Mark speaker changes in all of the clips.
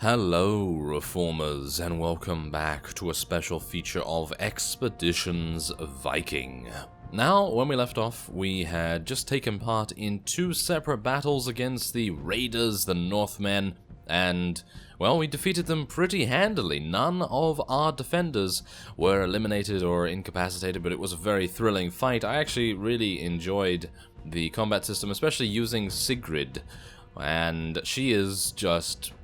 Speaker 1: Hello, Reformers, and welcome back to a special feature of Expeditions Viking. Now, when we left off, we had just taken part in two separate battles against the Raiders, the Northmen, and, well, we defeated them pretty handily. None of our defenders were eliminated or incapacitated, but it was a very thrilling fight. I actually really enjoyed the combat system, especially using Sigrid, and she is just...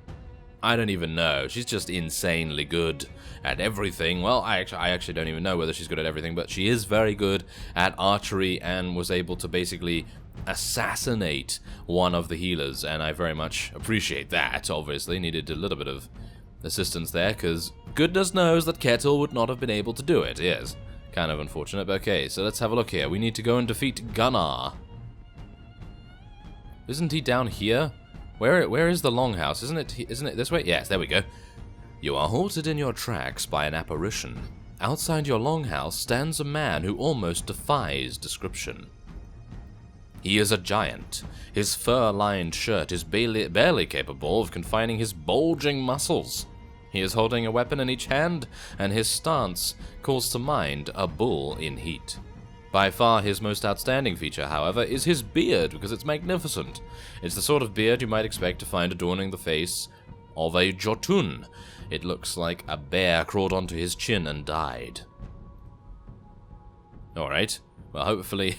Speaker 1: I don't even know. She's just insanely good at everything. Well, I actually don't even know whether she's good at everything, but she is very good at archery and was able to basically assassinate one of the healers, and I very much appreciate that. Obviously, needed a little bit of assistance there, because goodness knows that Kettle would not have been able to do it. Yes, kind of unfortunate, but okay, so let's have a look here. We need to go and defeat GUNNAR. Isn't he down here? Where is the longhouse? Isn't it this way? Yes, there we go. You are halted in your tracks by an apparition. Outside your longhouse stands a man who almost defies description. He is a giant. His fur-lined shirt is barely capable of confining his bulging muscles. He is holding a weapon in each hand, and his stance calls to mind a bull in heat. By far his most outstanding feature, however, is his beard, because it's magnificent. It's the sort of beard you might expect to find adorning the face of a Jotun. It looks like a bear crawled onto his chin and died. Alright, well hopefully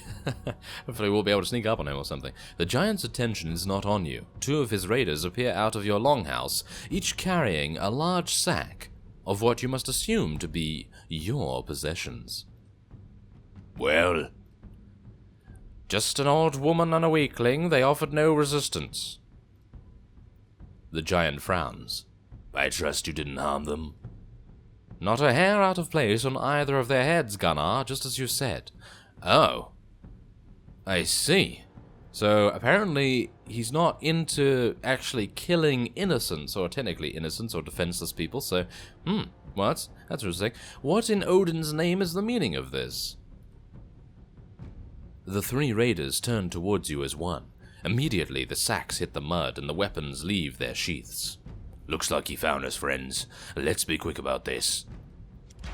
Speaker 1: we'll be able to sneak up on him or something. The giant's attention is not on you. Two of his raiders appear out of your longhouse, each carrying a large sack of what you must assume to be your possessions. Well, just an old woman and a weakling. They offered no resistance. The giant frowns. I trust you didn't harm them. Not a hair out of place on either of their heads, Gunnar, just as you said. Oh, I see. So apparently he's not into actually killing innocents, or technically innocents or defenseless people, so, well, that's interesting. What in Odin's name is the meaning of this? The three raiders turn towards you as one. Immediately, the sacks hit the mud and the weapons leave their sheaths. Looks like he found us, friends. Let's be quick about this.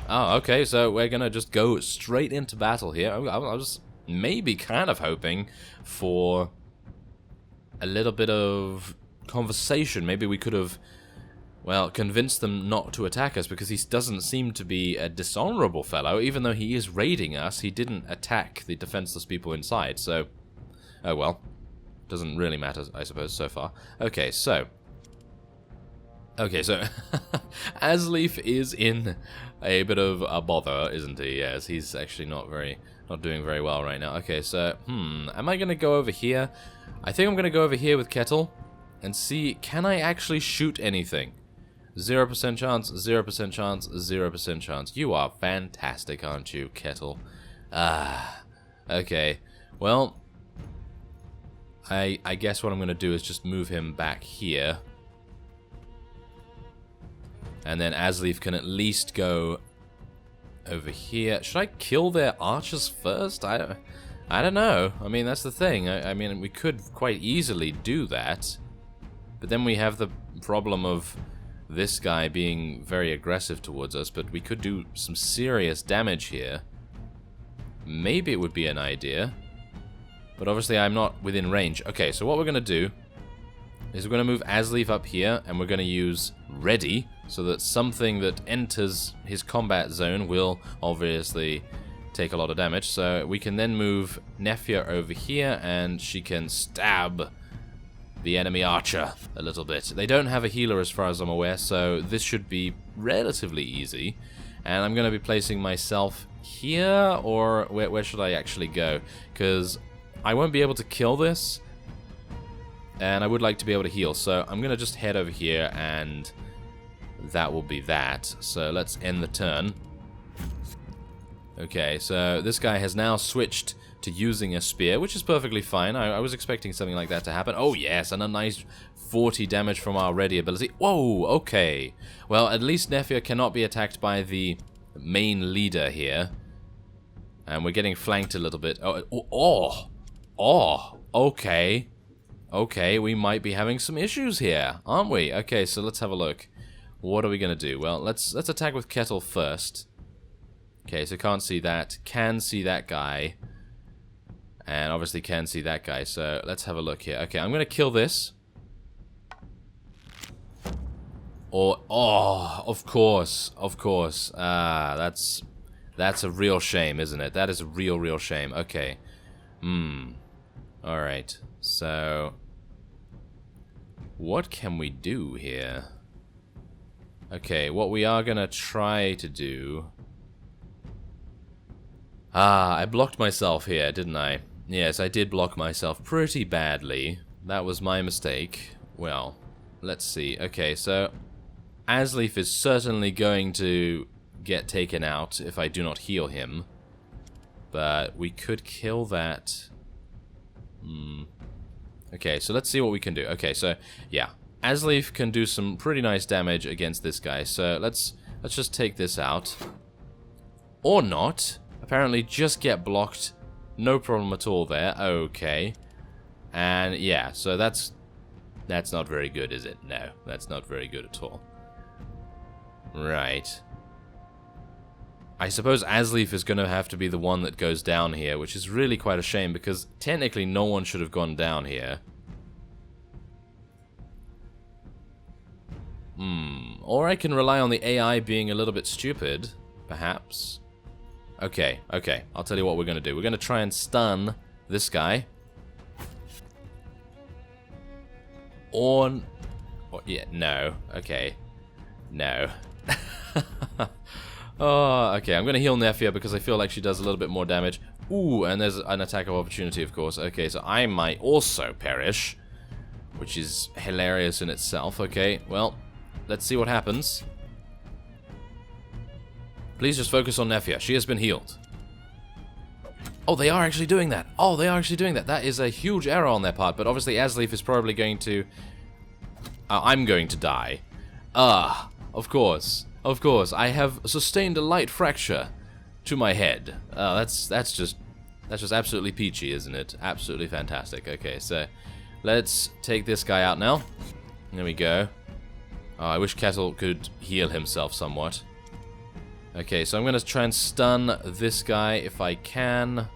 Speaker 1: Oh, okay, so we're gonna just go straight into battle here. I was maybe kind of hoping for a little bit of conversation. Maybe we could have, well, convinced them not to attack us, because he doesn't seem to be a dishonorable fellow. Even though he is raiding us, he didn't attack the defenseless people inside, so... oh well. Doesn't really matter, I suppose, so far. Okay, so... Asleaf is in a bit of a bother, isn't he? Yes, he's actually not doing very well right now. Okay, so, am I gonna go over here? I think I'm gonna go over here with Kettle and see, can I actually shoot anything? 0% chance, 0% chance, 0% chance. You are fantastic, aren't you, Kettle? Okay. Well, I guess what I'm going to do is just move him back here. And then Asleaf can at least go over here. Should I kill their archers first? I don't know. I mean, that's the thing. I mean, we could quite easily do that. But then we have the problem of this guy being very aggressive towards us, but we could do some serious damage here. Maybe it would be an idea, but obviously I'm not within range. Okay, so what we're going to do is we're going to move Asleaf up here, and we're going to use Ready, so that something that enters his combat zone will obviously take a lot of damage. So we can then move Nefja over here, and she can stab the enemy archer a little bit. They don't have a healer as far as I'm aware, so this should be relatively easy. And I'm going to be placing myself here, or where should I actually go? Because I won't be able to kill this, and I would like to be able to heal. So I'm going to just head over here, and that will be that. So let's end the turn. Okay, so this guy has now switched to using a spear, which is perfectly fine. I was expecting something like that to happen. Oh yes, and a nice 40 damage from our ready ability. Whoa, okay. Well, at least Nefja cannot be attacked by the main leader here. And we're getting flanked a little bit. Oh, okay. Okay, we might be having some issues here, aren't we? Okay, so let's have a look. What are we gonna do? Well, let's attack with Kettle first. Okay, so can't see that. Can see that guy. And obviously can see that guy, so let's have a look here. Okay, I'm gonna kill this. Or, oh, of course, of course. That's a real shame, isn't it? That is a real shame. Okay. Alright, so what can we do here? Okay, what we are gonna try to do... I blocked myself here, didn't I? Yes, I did block myself pretty badly. That was my mistake. Well, let's see. Okay, so Asleaf is certainly going to get taken out if I do not heal him. But we could kill that. Okay, so let's see what we can do. Okay, so yeah, Asleaf can do some pretty nice damage against this guy. So let's just take this out. Or not. Apparently just get blocked. No problem at all there. Okay. And yeah, so that's not very good, is it? No, that's not very good at all. Right. I suppose Asleaf is going to have to be the one that goes down here, which is really quite a shame, because technically no one should have gone down here. Or I can rely on the AI being a little bit stupid, perhaps. Okay, okay. I'll tell you what we're going to do. We're going to try and stun this guy. Or yeah, no. Okay. No. Oh, okay. I'm going to heal Nefia because I feel like she does a little bit more damage. Ooh, and there's an attack of opportunity, of course. Okay, so I might also perish, which is hilarious in itself. Okay, well, let's see what happens. Please just focus on Nefia. She has been healed. Oh, they are actually doing that. Oh, they are actually doing that. That is a huge error on their part, but obviously Asleaf is probably going to... I'm going to die. Of course. Of course. I have sustained a light fracture to my head. That's just absolutely peachy, isn't it? Absolutely fantastic. Okay, so let's take this guy out now. There we go. Oh, I wish Kettle could heal himself somewhat. Okay, so I'm going to try and stun this guy if I can.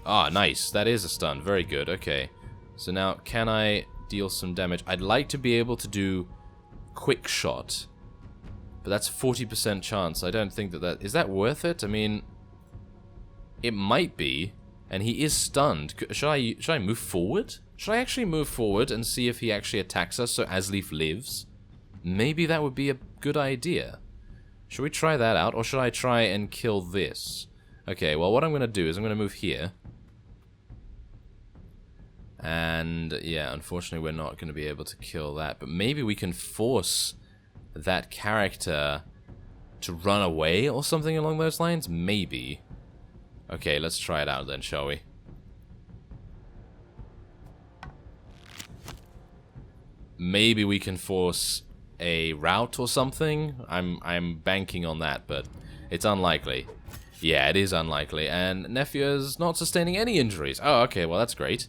Speaker 1: Ah, nice. That is a stun. Very good. Okay. So now, can I deal some damage? I'd like to be able to do quick shot. But that's 40% chance. I don't think that... Is that worth it? I mean... It might be. And he is stunned. Should I move forward? Should I actually move forward and see if he actually attacks us so Asleaf lives? Maybe that would be a good idea. Should we try that out, or should I try and kill this? Okay, well, what I'm going to do is I'm going to move here. And, yeah, unfortunately we're not going to be able to kill that. But maybe we can force that character to run away or something along those lines? Maybe. Okay, let's try it out then, shall we? Maybe we can force a rout or something. I'm banking on that, but it's unlikely. Yeah, it is unlikely. And Nefia's not sustaining any injuries. Oh, okay, well that's great.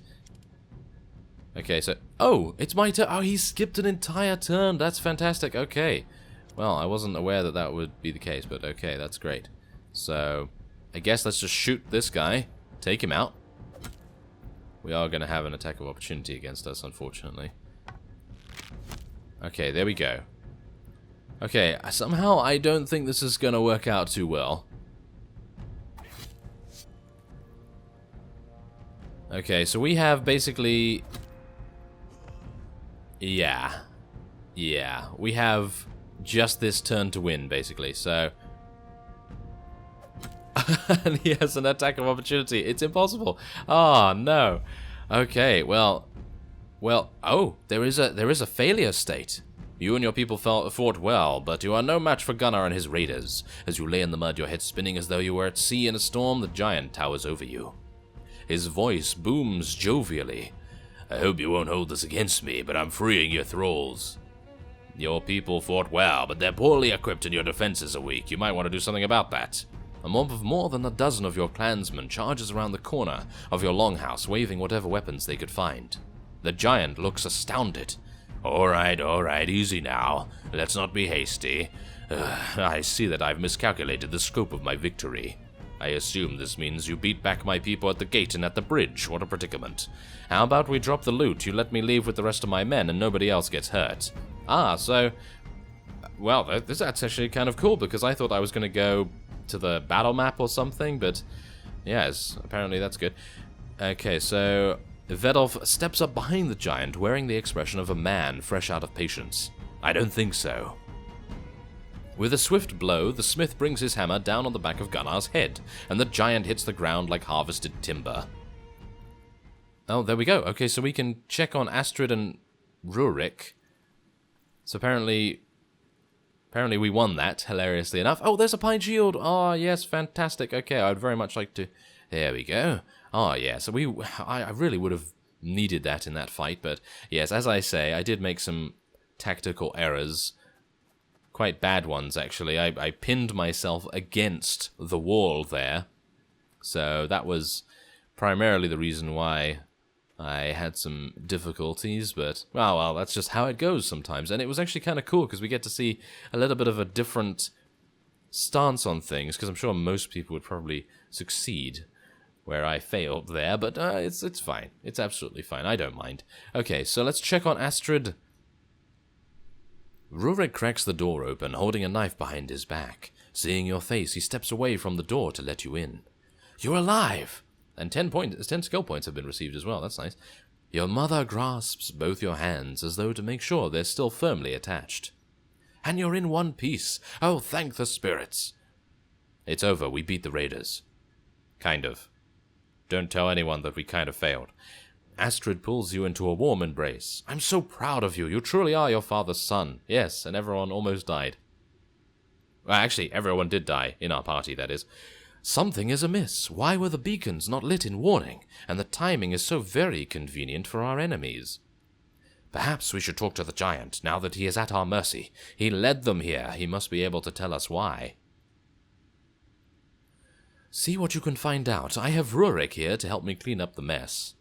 Speaker 1: Okay, so... Oh, it's my turn. Oh, he skipped an entire turn. That's fantastic. Okay. Well, I wasn't aware that that would be the case, but okay, that's great. So, I guess let's just shoot this guy. Take him out. We are going to have an attack of opportunity against us, unfortunately. Okay, there we go. Okay, somehow I don't think this is going to work out too well. Okay, so we have basically... Yeah. Yeah, we have just this turn to win, basically, so... And he has an attack of opportunity. It's impossible. Oh, no. Okay, well... Well, oh, there is a failure state. You and your people fought well, but you are no match for Gunnar and his raiders. As you lay in the mud, your head spinning as though you were at sea in a storm, the giant towers over you. His voice booms jovially. I hope you won't hold this against me, but I'm freeing your thralls. Your people fought well, but they're poorly equipped and your defenses are weak. You might want to do something about that. A mob of more than a dozen of your clansmen charges around the corner of your longhouse, waving whatever weapons they could find. The giant looks astounded. All right, easy now. Let's not be hasty. I see that I've miscalculated the scope of my victory. I assume this means you beat back my people at the gate and at the bridge. What a predicament. How about we drop the loot, you let me leave with the rest of my men, and nobody else gets hurt? So... Well, that's actually kind of cool, because I thought I was going to go to the battle map or something, but... Yes, apparently that's good. Okay, so... Vedolf steps up behind the giant, wearing the expression of a man fresh out of patience. I don't think so. With a swift blow, the smith brings his hammer down on the back of Gunnar's head, and the giant hits the ground like harvested timber. Oh, there we go. Okay, so we can check on Astrid and Rurik. So apparently we won that, hilariously enough. Oh, there's a pine shield! Oh, yes, fantastic. Okay, I'd very much like to... There we go. Oh, yeah, so I really would have needed that in that fight, but yes, as I say, I did make some tactical errors. Quite bad ones, actually. I pinned myself against the wall there, so that was primarily the reason why I had some difficulties, but, well, that's just how it goes sometimes. And it was actually kind of cool, because we get to see a little bit of a different stance on things, because I'm sure most people would probably succeed where I failed there, but it's fine. It's absolutely fine. I don't mind. Okay, so let's check on Astrid. Rurik cracks the door open, holding a knife behind his back. Seeing your face, he steps away from the door to let you in. You're alive! And 10 skill points have been received as well. That's nice. Your mother grasps both your hands as though to make sure they're still firmly attached. And you're in one piece. Oh, thank the spirits. It's over. We beat the raiders. Kind of. Don't tell anyone that we kind of failed. Astrid pulls you into a warm embrace. I'm so proud of you. You truly are your father's son. Yes, and everyone almost died. Well, actually, everyone did die. In our party, that is. Something is amiss. Why were the beacons not lit in warning? And the timing is so very convenient for our enemies. Perhaps we should talk to the giant, now that he is at our mercy. He led them here. He must be able to tell us why. See what you can find out. I have Rurik here to help me clean up the mess.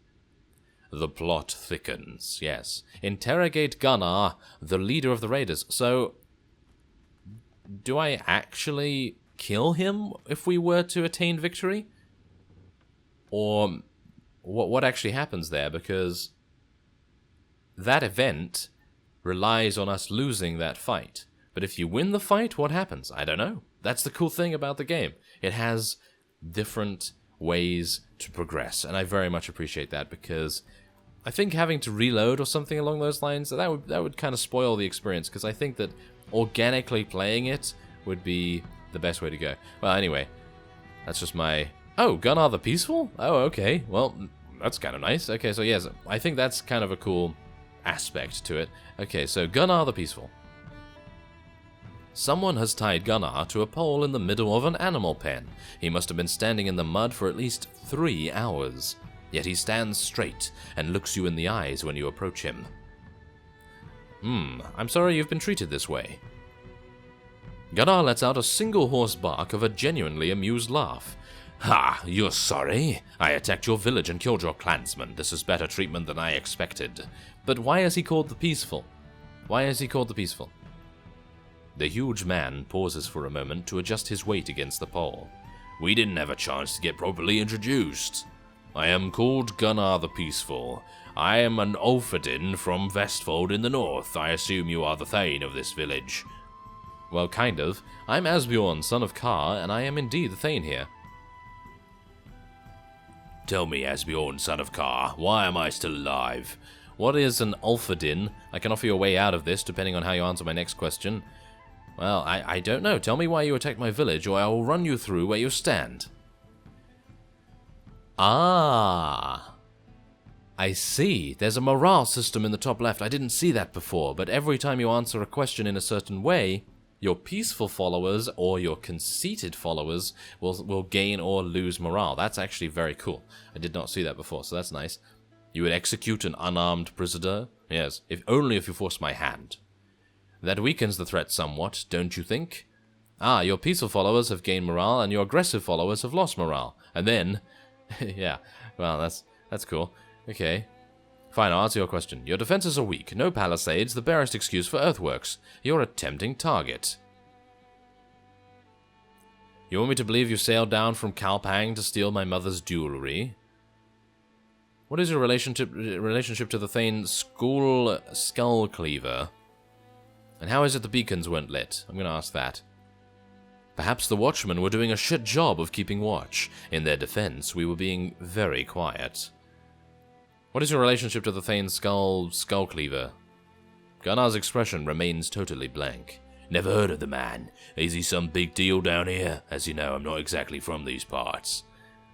Speaker 1: The plot thickens, yes. Interrogate Gunnar, the leader of the raiders. So, do I actually kill him if we were to attain victory? Or what actually happens there? Because that event relies on us losing that fight. But if you win the fight, what happens? I don't know. That's the cool thing about the game. It has different ways to progress, and I very much appreciate that, because I think having to reload or something along those lines, that would kind of spoil the experience, because I think that organically playing it would be the best way to go. Well, anyway, that's just my... Oh, Gunnar the Peaceful? Oh, okay. Well, that's kind of nice. Okay, so yes, I think that's kind of a cool aspect to it. Okay, so Gunnar the Peaceful. Someone has tied Gunnar to a pole in the middle of an animal pen. He must have been standing in the mud for at least 3 hours. Yet he stands straight and looks you in the eyes when you approach him. I'm sorry you've been treated this way. Gunnar lets out a single hoarse bark of a genuinely amused laugh. Ha! You're sorry? I attacked your village and killed your clansmen. This is better treatment than I expected. But why is he called the Peaceful? Why is he called the Peaceful? The huge man pauses for a moment to adjust his weight against the pole. We didn't have a chance to get properly introduced. I am called Gunnar the Peaceful. I am an Ulfadin from Vestfold in the north. I assume you are the Thane of this village. Well, kind of. I'm Asbjorn, son of Kar, and I am indeed the Thane here. Tell me, Asbjorn, son of Kar, why am I still alive? What is an Ulfadin? I can offer you a way out of this, depending on how you answer my next question. Well, I don't know. Tell me why you attacked my village, or I will run you through where you stand. Ah, I see. There's a morale system in the top left. I didn't see that before, but every time you answer a question in a certain way, your peaceful followers or your conceited followers will gain or lose morale. That's actually very cool. I did not see that before, so that's nice. You would execute an unarmed prisoner? Yes, only if you force my hand. That weakens the threat somewhat, don't you think? Ah, your peaceful followers have gained morale, and your aggressive followers have lost morale. And then... yeah, well, that's cool. Okay. Fine, I'll answer your question. Your defenses are weak. No palisades, the barest excuse for earthworks. You're a tempting target. You want me to believe you sailed down from Kalpang to steal my mother's jewelry? What is your relationship to the Thane School Skullcleaver? And how is it the beacons weren't lit? I'm going to ask that. Perhaps the watchmen were doing a shit job of keeping watch. In their defense, we were being very quiet. What is your relationship to the Thane Skullcleaver? Gunnar's expression remains totally blank. Never heard of the man. Is he some big deal down here? As you know, I'm not exactly from these parts.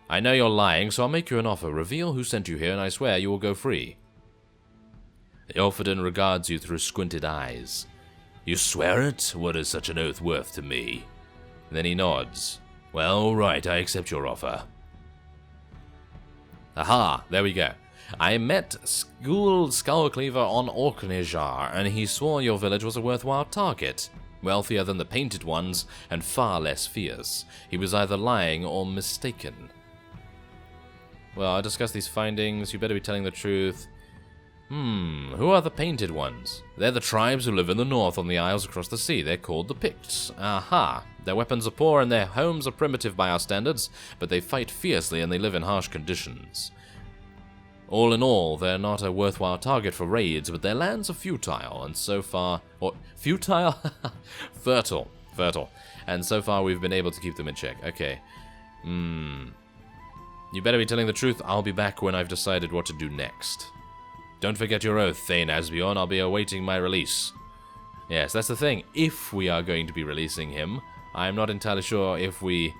Speaker 1: I know you're lying, so I'll make you an offer. Reveal who sent you here, and I swear you will go free. Ilfriden regards you through squinted eyes. You swear it? What is such an oath worth to me? Then he nods. Well, all right, I accept your offer. Aha, there we go. I met School Skullcleaver on Orknejar, and he swore your village was a worthwhile target. Wealthier than the painted ones, and far less fierce. He was either lying or mistaken. Well, I discussed these findings. You better be telling the truth. Who are the painted ones? They're the tribes who live in the north on the isles across the sea. They're called the Picts. Aha. Their weapons are poor and their homes are primitive by our standards, but they fight fiercely and they live in harsh conditions. All in all, they're not a worthwhile target for raids, but their lands are futile, and so far... Or, futile? Fertile. And so far we've been able to keep them in check. Okay. You better be telling the truth. I'll be back when I've decided what to do next. Don't forget your oath, Thane Asbjorn. I'll be awaiting my release. Yes, that's the thing. If we are going to be releasing him, I'm not entirely sure if we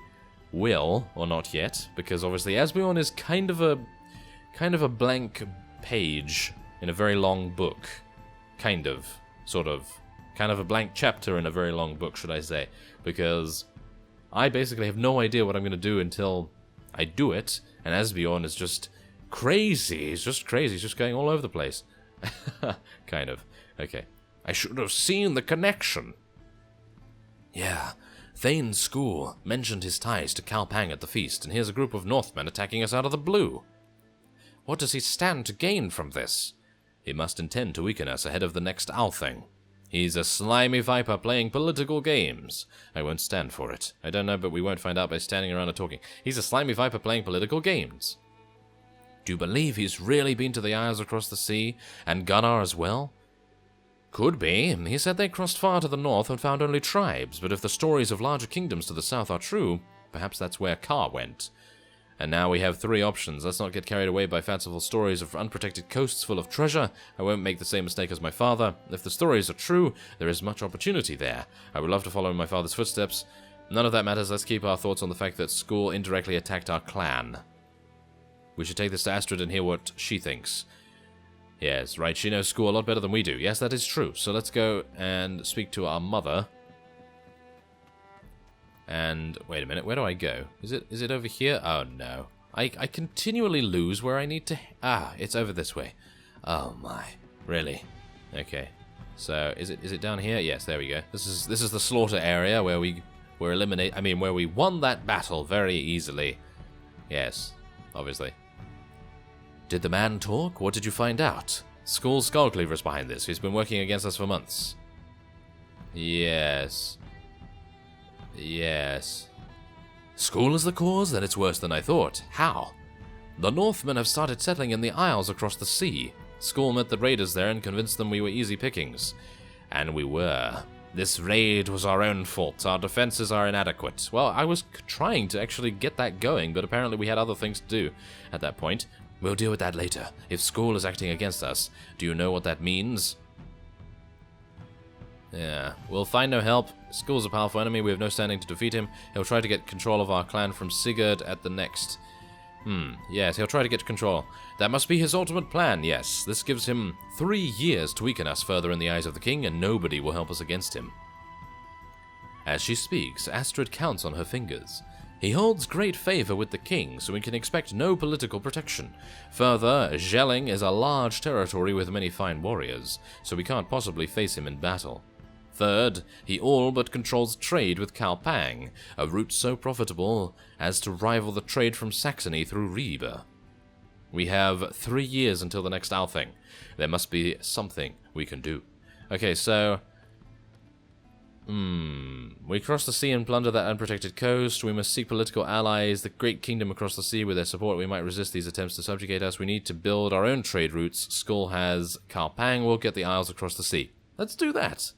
Speaker 1: will or not yet, because obviously Asbjorn is kind of a blank page in a very long book. Kind of a blank chapter in a very long book, should I say, because I basically have no idea what I'm going to do until I do it, and Asbjorn is just crazy. He's just crazy. He's just going all over the place. Kind of. Okay. I should have seen the connection. Yeah. Thane's school mentioned his ties to Kalpang at the feast, and here's a group of Northmen attacking us out of the blue. What does he stand to gain from this? He must intend to weaken us ahead of the next Althing. He's a slimy viper playing political games. I won't stand for it. I don't know, but we won't find out by standing around and talking. He's a slimy viper playing political games. Do you believe he's really been to the Isles across the sea, and Gunnar as well? Could be. He said they crossed far to the north and found only tribes, but if the stories of larger kingdoms to the south are true, perhaps that's where Carve went. And now we have three options. Let's not get carried away by fanciful stories of unprotected coasts full of treasure. I won't make the same mistake as my father. If the stories are true, there is much opportunity there. I would love to follow in my father's footsteps. None of that matters. Let's keep our thoughts on the fact that school indirectly attacked our clan. We should take this to Astrid and hear what she thinks. Yes, right, she knows school a lot better than we do. Yes, that is true. So let's go and speak to our mother. And, wait a minute, where do I go? Is it over here? Oh, no. I continually lose where I need to... Ah, it's over this way. Oh, my. Really? Okay. So, is it down here? Yes, there we go. This is the slaughter area where we were where we won that battle very easily. Yes, obviously. Did the man talk? What did you find out? School Skullcleaver's behind this. He's been working against us for months. Yes. Yes. School is the cause? Then it's worse than I thought. How? The Northmen have started settling in the Isles across the sea. School met the raiders there and convinced them we were easy pickings. And we were. This raid was our own fault. Our defenses are inadequate. Well, I was trying to actually get that going, but apparently we had other things to do at that point. We'll deal with that later. If school is acting against us, do you know what that means? Yeah, we'll find no help. School's a powerful enemy. We have no standing to defeat him. He'll try to get control of our clan from Sigurd at the next... yes, he'll try to get control. That must be his ultimate plan, yes. This gives him 3 years to weaken us further in the eyes of the king, and nobody will help us against him. As she speaks, Astrid counts on her fingers. He holds great favor with the king, so we can expect no political protection. Further, Gelling is a large territory with many fine warriors, so we can't possibly face him in battle. Third, he all but controls trade with Kalpang, a route so profitable as to rival the trade from Saxony through Ribe. We have 3 years until the next Althing. There must be something we can do. Okay, so... we cross the sea and plunder that unprotected coast. We must seek political allies. The great kingdom across the sea, with their support, we might resist these attempts to subjugate us. We need to build our own trade routes. Skull has Kalpang. We'll get the isles across the sea. Let's do that.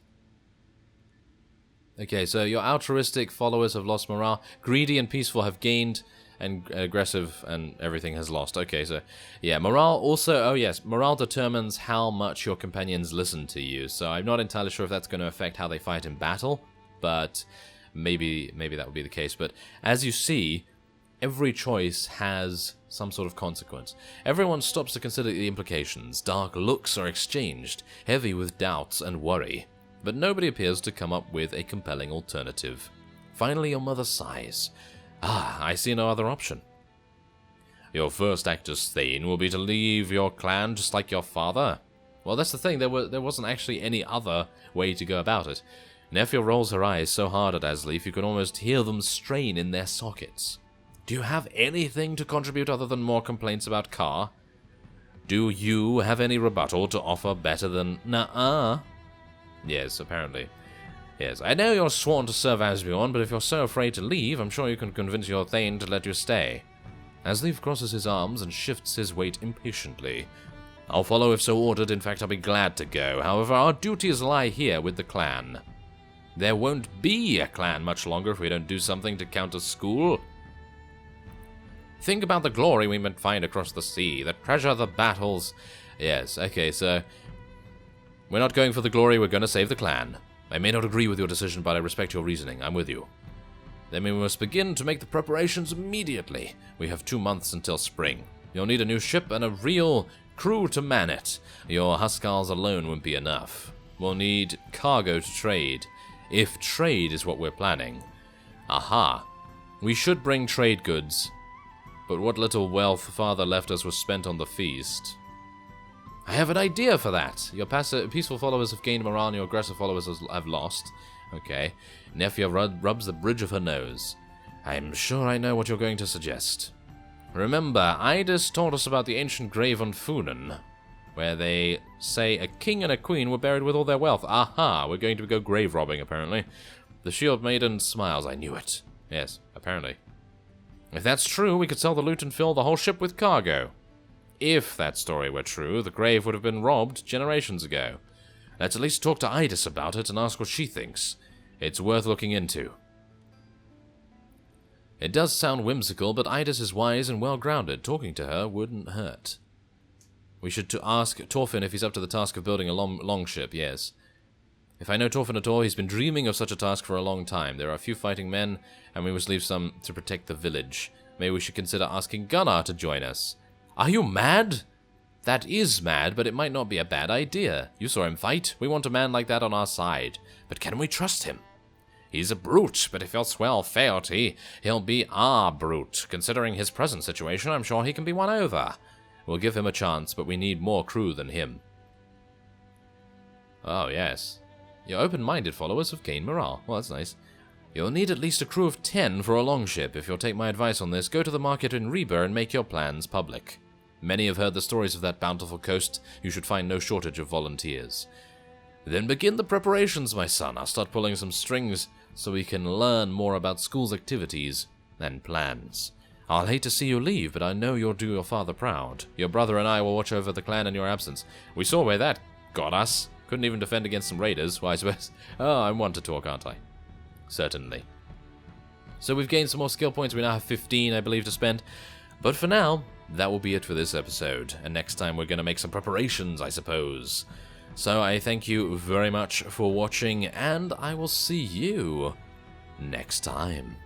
Speaker 1: Okay, so your altruistic followers have lost morale. Greedy and peaceful have gained, and aggressive and everything has lost. Okay, so yeah, morale also, oh yes, morale determines how much your companions listen to you. So I'm not entirely sure if that's going to affect how they fight in battle, but maybe that would be the case. But as you see, every choice has some sort of consequence. Everyone stops to consider the implications. Dark looks are exchanged, heavy with doubts and worry. But nobody appears to come up with a compelling alternative. Finally, your mother sighs. Ah, I see no other option. Your first act as Thane will be to leave your clan just like your father. Well, that's the thing, there wasn't actually any other way to go about it. Nefia rolls her eyes so hard at Asleaf you can almost hear them strain in their sockets. Do you have anything to contribute other than more complaints about Carr? Do you have any rebuttal to offer better than nuh-uh? Yes, apparently. Yes, I know you're sworn to serve Asbjorn, but if you're so afraid to leave, I'm sure you can convince your Thane to let you stay. Asleaf crosses his arms and shifts his weight impatiently. I'll follow if so ordered. In fact, I'll be glad to go. However, our duties lie here with the clan. There won't be a clan much longer if we don't do something to counter school. Think about the glory we might find across the sea, the treasure, the battles. Yes, okay, so we're not going for the glory, we're going to save the clan. I may not agree with your decision, but I respect your reasoning. I'm with you. Then we must begin to make the preparations immediately. We have 2 months until spring. You'll need a new ship and a real crew to man it. Your huscarls alone won't be enough. We'll need cargo to trade, if trade is what we're planning. Aha. We should bring trade goods, but what little wealth father left us was spent on the feast. I have an idea for that. Your peaceful followers have gained morale and your aggressive followers have lost. Okay. Nefia rubs the bridge of her nose. I'm sure I know what you're going to suggest. Remember, Idis told us about the ancient grave on Funen, where they say a king and a queen were buried with all their wealth. Aha, we're going to go grave robbing, apparently. The shield maiden smiles. I knew it. Yes, apparently. If that's true, we could sell the loot and fill the whole ship with cargo. If that story were true, the grave would have been robbed generations ago. Let's at least talk to Idis about it and ask what she thinks. It's worth looking into. It does sound whimsical, but Idis is wise and well-grounded. Talking to her wouldn't hurt. We should ask Torfin if he's up to the task of building a longship, yes. If I know Torfin at all, he's been dreaming of such a task for a long time. There are a few fighting men, and we must leave some to protect the village. Maybe we should consider asking Gunnar to join us. Are you mad? That is mad, but it might not be a bad idea. You saw him fight. We want a man like that on our side. But can we trust him? He's a brute, but if he'll swell fealty, he'll be our brute. Considering his present situation, I'm sure he can be won over. We'll give him a chance, but we need more crew than him. Oh, yes. Your open-minded followers have gained morale. Well, that's nice. You'll need at least a crew of 10 for a longship. If you'll take my advice on this, go to the market in Ribe and make your plans public. Many have heard the stories of that bountiful coast. You should find no shortage of volunteers. Then begin the preparations, my son. I'll start pulling some strings so we can learn more about school's activities and plans. I'll hate to see you leave, but I know you'll do your father proud. Your brother and I will watch over the clan in your absence. We saw where that got us. Couldn't even defend against some raiders. Why, I suppose. Oh, I'm one to talk, aren't I? Certainly. So we've gained some more skill points. We now have 15, I believe, to spend. But for now, that will be it for this episode. And next time we're going to make some preparations, I suppose. So I thank you very much for watching, and I will see you next time.